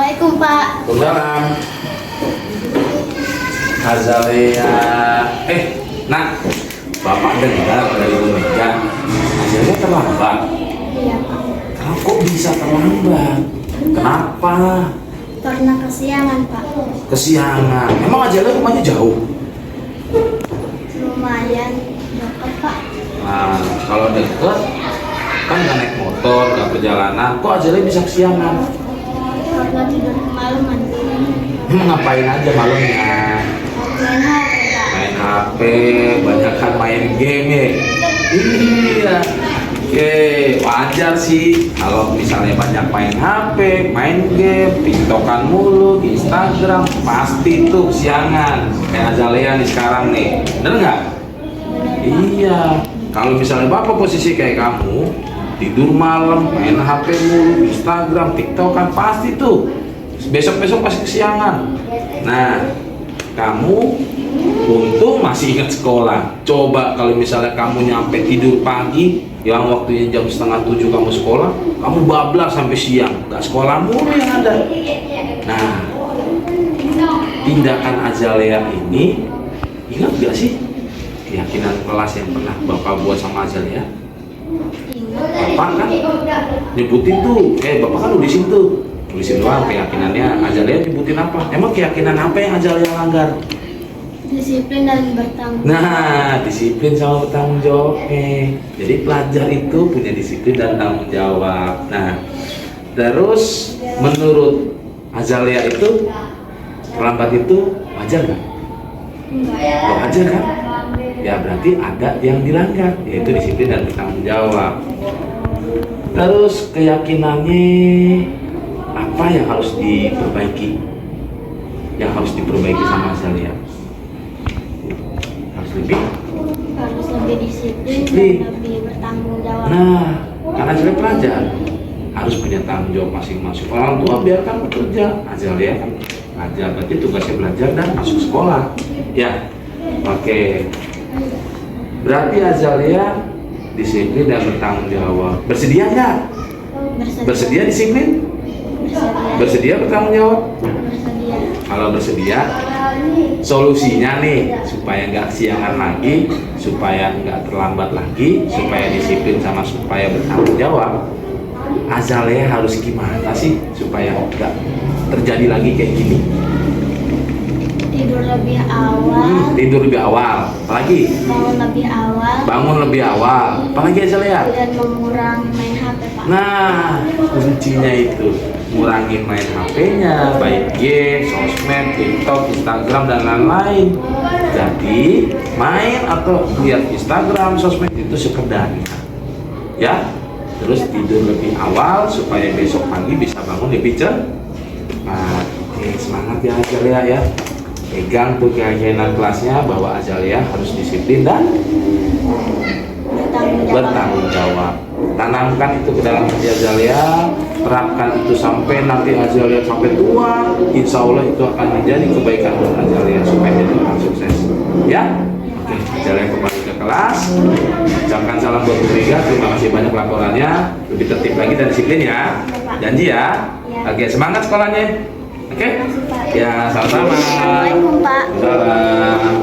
Assalamualaikum Pak. Waalaikumsalam. Azalea. Nak, Bapak dengar dari Bu Mega, Azalea terlambat. Iya Pak. Kamu kok bisa terlambat? Kenapa? Karena kesiangan Pak. Kesiangan. Emang Azalea rumahnya jauh? Lumayan dekat Pak. Nah, kalau deket, kan nggak naik motor, nggak perjalanan, kok Azalea bisa kesiangan? Karena tidur kemalaman. Emang ngapain aja malamnya? Main HP Pak. Main HP, banyak kan main game ya? Iya. Oke, wajar sih kalau misalnya banyak main HP, main game, tiktokan mulu di Instagram, pasti tuh kesiangan. Kayak Azalea nih sekarang nih, bener nggak? Iya. Kalau misalnya Bapak posisi kayak kamu, tidur malam, main HP mulu, Instagram, tiktokan, pasti tuh besok-besok pasti kesiangan. Nah, kamu untung masih ingat sekolah. Coba kalau misalnya kamu nyampe tidur pagi, yang waktunya jam 6:30 kamu sekolah, kamu bablas sampai siang, nggak sekolah mulu yang ada. Nah, tindakan Azalea ini, ingat gak sih keyakinan kelas yang pernah Bapak buat sama Azalea? Bapak kan nyebutin tuh, Bapak kan nulisin tuh, nulisin doang keyakinannya. Azalea nyebutin apa? Emang keyakinan apa yang Azalea langgar? Disiplin dan bertanggung jawab. Nah, disiplin sama bertanggung jawab. Jadi pelajar itu punya disiplin dan tanggung jawab. Nah, terus menurut Azalea itu terlambat itu wajar nggak? Oh, wajar kan? Ya berarti ada yang dilanggar, yaitu disiplin dan bertanggung jawab. Terus keyakinannya apa yang harus diperbaiki? Yang harus diperbaiki sama Azalea? Harus lebih disiplin dan lebih bertanggung jawab. Nah, karena Azalea pelajar harus punya tanggung jawab masing-masing. Orang tua biarkan bekerja, Azalea kan belajar, berarti tugasnya belajar dan masuk sekolah. Ya, oke. Berarti Azalea disiplin dan bertanggung jawab. Bersedia nggak? Bersedia disiplin? Bersedia bertanggung jawab? Bersedia. Kalau bersedia, solusinya nih supaya nggak kesiangan lagi, supaya nggak terlambat lagi, supaya disiplin sama supaya bertanggung jawab, Azalea harus gimana sih supaya nggak terjadi lagi kayak gini? Tidur lebih awal. Tidur lebih awal, apalagi? Bangun lebih awal. Bangun lebih awal, apalagi Azalea? Dan mengurangi main HP Pak. Nah, kuncinya itu ngurangin main HP-nya, baik game, sosmed, TikTok, Instagram, dan lain-lain. Jadi, main atau lihat Instagram, sosmed itu sekedarnya. Ya, terus tidur lebih awal supaya besok pagi bisa bangun lebih cepat. Oke, semangat ya Azalea ya. Pegang tuh keyakinan kelasnya bahwa Azalea harus disiplin dan bertanggung jawab. Tanamkan itu ke dalam hati Azalea, terapkan itu sampai nanti Azalea sampai tua, insya Allah itu akan menjadi kebaikan buat Azalea supaya jadi orang sukses. Ya, oke, Azalea kembali ke kelas. Ucapkan salam buat Bu Mega, terima kasih banyak laporannya, lebih tertib lagi dan disiplin ya. Janji ya. Oke, semangat sekolahnya. Oke? Ya, sama-sama. Assalamualaikum Pak. Salam.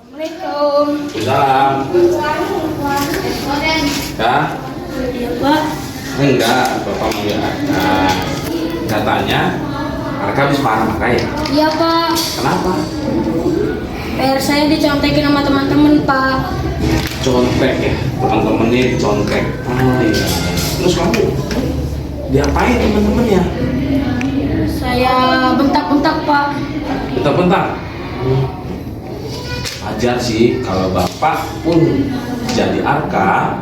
Assalamualaikum. Salam. Ya? Iya Pak. Enggak, Bapak manggil Arka. Katanya Arka habis marah-marah ya? Iya Pak. Kenapa? PR saya dicontekin sama teman-teman Pak. Contek ya? Teman-temannya dicontek. Oh iya. Terus kamu diapain teman-temannya? Saya bentak-bentak Pak. Bentar-bentar. Wajar sih kalau Bapak pun jadi Arka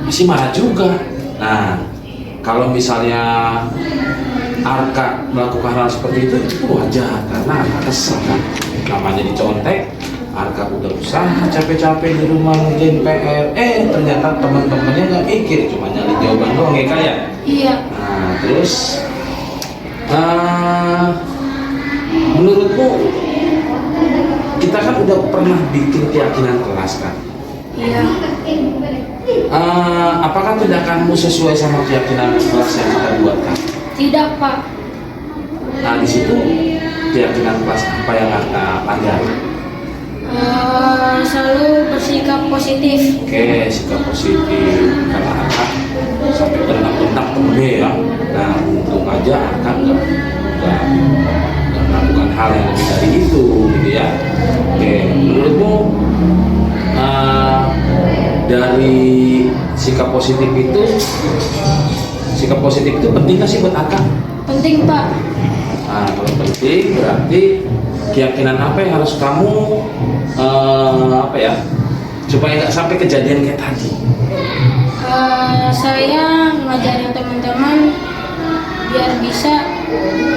masih marah juga. Nah, kalau misalnya Arka melakukan hal seperti itu wajar karena Arka kesal kan. Namanya dicontek, Arka udah usaha capek-capek di rumah ngerjain PR, ternyata teman-temannya nggak mikir, cuma nyari jawaban doang ya kayak. Iya. Nah, terus Menurutmu kita kan udah pernah bikin keyakinan kelas kan? Iya. Apakah tindakanmu sesuai sama keyakinan kelas yang kita buatkan? Tidak, Pak. Nah, di situ keyakinan kelas apa yang kita pelajari? Selalu bersikap positif. Oke, sikap positif. Karena akan sampai bentak-bentak temennya ya. Nah, untung aja akan nggak melakukan hal yang lebih dari itu, gitu ya. Oke, menurutmu dari sikap positif itu penting nggak sih buat Aka? Penting, Pak. Nah, kalau penting berarti keyakinan apa yang harus kamu supaya nggak sampai kejadian kayak tadi? Saya ngajarin teman-teman biar bisa.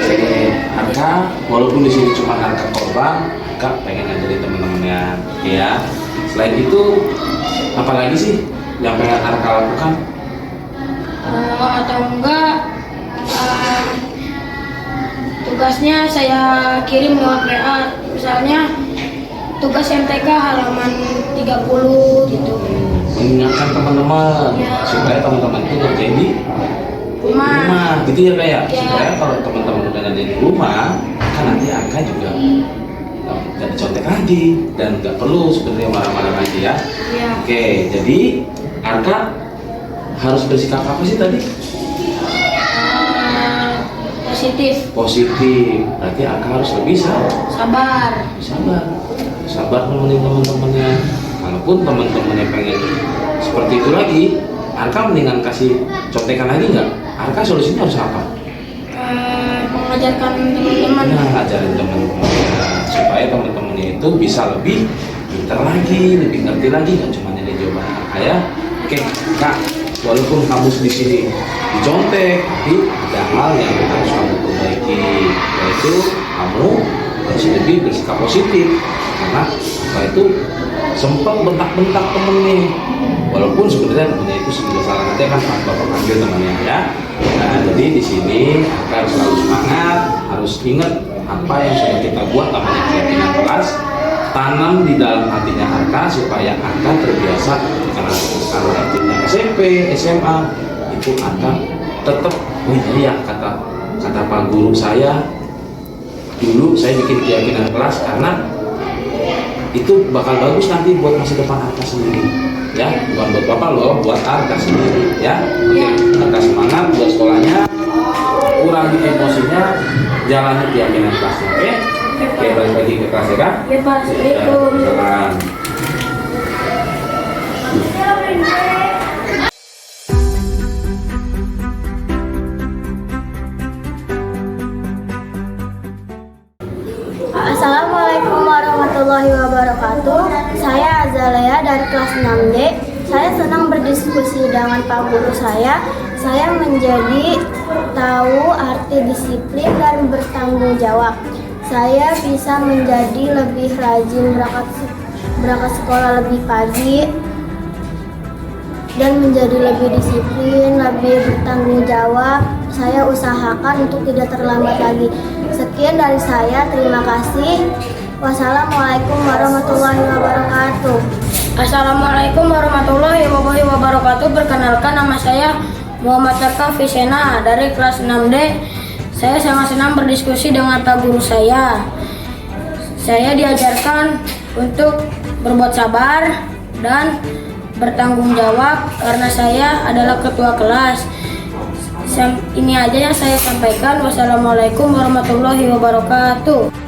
Oke, Aka walaupun di sini cuma Aka korban, Aka pengen ngajarin teman-temannya, ya. Selain itu, apalagi sih yang pengen Aka lakukan? Atau enggak, tugasnya saya kirim lewat WA, misalnya tugas MTK halaman 30 gitu. Mengingatkan teman-teman Ya. supaya teman-teman itu ngerjain di rumah, gitu ya kayak Ya. supaya kalau teman-teman udah ngerjain di rumah, kan nanti Aka juga nggak dicontek lagi dan nggak perlu sebenarnya marah-marah lagi ya. Ya. Oke, jadi Aka harus bersikap apa sih tadi? Positif, Positif. Berarti Aka harus lebih sabar. sabar nemenin teman-temannya. Kalaupun teman-temannya pengen seperti itu lagi, Aka mendingan kasih contekan lagi nggak? Aka solusinya harus apa? Mengajarkan teman-teman. Nah, ajarin teman-temannya supaya teman-temannya itu bisa lebih pintar lagi, lebih ngerti lagi, nggak cuma nilai jawaban Aka ya. Oke, Kak, walaupun kamu di sini dicontek, tapi ada hal yang harus kamu perbaiki, yaitu kamu harus lebih bersikap positif karena apa itu sempat bentak-bentak temennya, walaupun sebenarnya temennya itu sudah salah, nanti akan bapak panggil temannya ya. Nah, jadi di sini Aka harus selalu semangat, harus ingat apa yang sudah kita buat namanya keyakinan kelas, tanam di dalam hatinya Aka supaya Aka terbiasa. Karena kalau nantinya SMP, SMA itu Aka tetap, oh iya kata Pak Guru saya dulu, saya bikin keyakinan kelas karena itu bakal bagus nanti buat masa depan Aka sendiri ya, bukan buat bapak loh, buat Aka sendiri ya. Oke, Aka semangat buat sekolahnya, kurangi emosinya, jalani keyakinan kelasnya. Oke, balik lagi ke kelas ya Kak. Ya, Pak. Assalamualaikum. Salam. Assalamualaikum warahmatullahi wabarakatuh. Saya Azalea dari kelas 6D. Saya senang berdiskusi dengan Pak Guru saya. Saya menjadi tahu arti disiplin dan bertanggung jawab. Saya bisa menjadi lebih rajin berangkat sekolah lebih pagi dan menjadi lebih disiplin, lebih bertanggung jawab. Saya usahakan untuk tidak terlambat lagi. Sekian dari saya, terima kasih. Wassalamualaikum warahmatullahi wabarakatuh. Assalamualaikum warahmatullahi wabarakatuh. Perkenalkan, nama saya Muhammad Sarka Visena dari kelas 6D. Saya sangat senang berdiskusi dengan Pak Guru saya. Saya diajarkan untuk berbuat sabar dan bertanggung jawab karena saya adalah ketua kelas. Ini aja yang saya sampaikan. Wassalamualaikum warahmatullahi wabarakatuh.